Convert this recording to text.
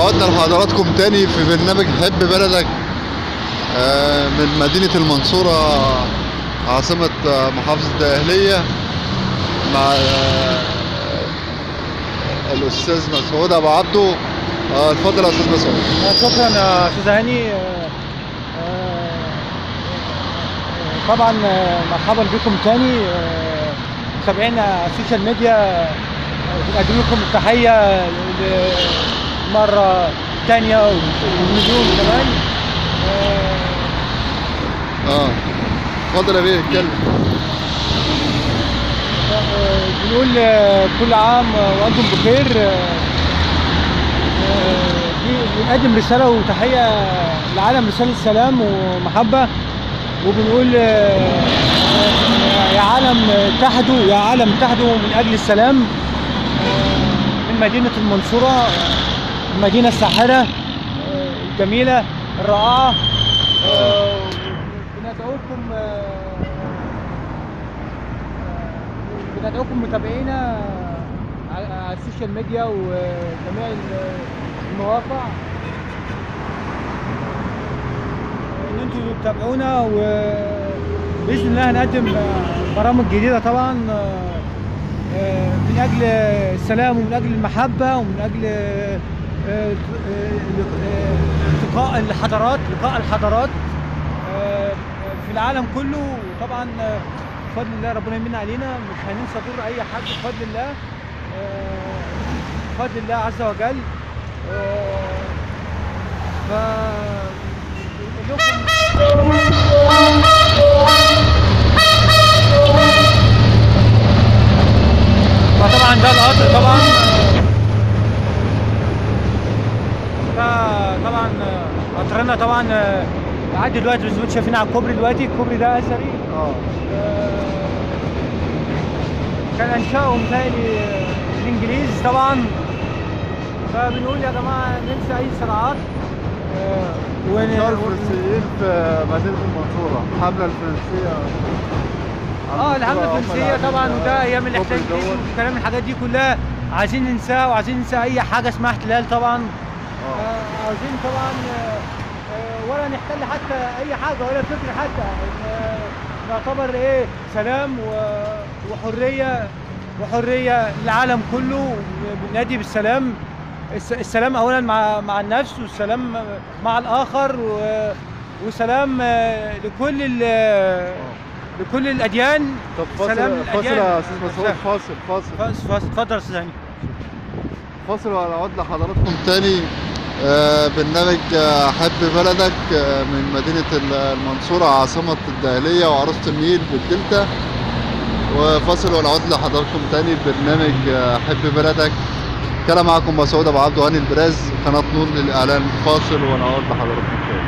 وعدنا لحضراتكم تاني في برنامج حب بلدك من مدينة المنصورة عاصمة محافظة الدقهلية مع الأستاذ مسعود أبو عبده. اتفضل يا أستاذ مسعود. شكرا يا أستاذ هاني. طبعا مرحبا بكم تاني متابعينا على السوشيال ميديا. بنقدم لكم التحية مرة تانية ومليون كمان. اتفضل يا بيه اتكلم. بنقول كل عام وأنتم بخير. بنقدم رسالة وتحية للعالم، رسالة سلام ومحبة، وبنقول يا عالم اتحدوا، يا عالم اتحدوا من أجل السلام. من مدينة المنصورة، المدينة الساحرة الجميلة الرائعة. بندعوكم متابعينا على السوشيال ميديا وجميع المواقع ان انتوا تتابعونا، وباذن الله هنقدم برامج جديده طبعا من اجل السلام ومن اجل المحبه ومن اجل لقاء الحضارات في العالم كله. وطبعا بفضل الله ربنا يمن علينا، مش هننسى دور اي حد بفضل الله، بفضل الله عز وجل. فطبعا ده القطر طبعا، فطبعا قطرنا طبعا عادي دلوقتي، زي ما انتم شايفين على الكوبري دلوقتي. الكوبري ده اثري كان انشأه متهيألي الانجليز طبعا. فبنقول يا جماعه ننسى اي صراعات. الفرنسيين في مدينة المنصورة، الحملة الفرنسية. الحملة الفرنسية طبعا، وده ايام الاحتلال والكلام، الحاجات دي كلها عايزين ننساها، وعايزين ننسى اي حاجة اسمها احتلال طبعا. عايزين طبعا ولا نحتل حتى اي حاجة ولا فكر حتى، نعتبر ايه سلام وحرية للعالم كله. بننادي بالسلام، السلام اولا مع النفس، والسلام مع الاخر، وسلام لكل الاديان. طب فاصل يا استاذ مسعود. فاصل اتفضل يا استاذ هاني. فاصل وهنعود لحضراتكم تاني. برنامج حب بلدك من مدينة المنصورة عاصمة الدقهلية وعروسة النيل بالدلتا. وفاصل ونعود لحضراتكم تاني برنامج حب بلدك. كان معكم مسعود ابو عبده، هاني البراز، قناة نور للإعلان. فاصل ونعود لحضراتكم تاني.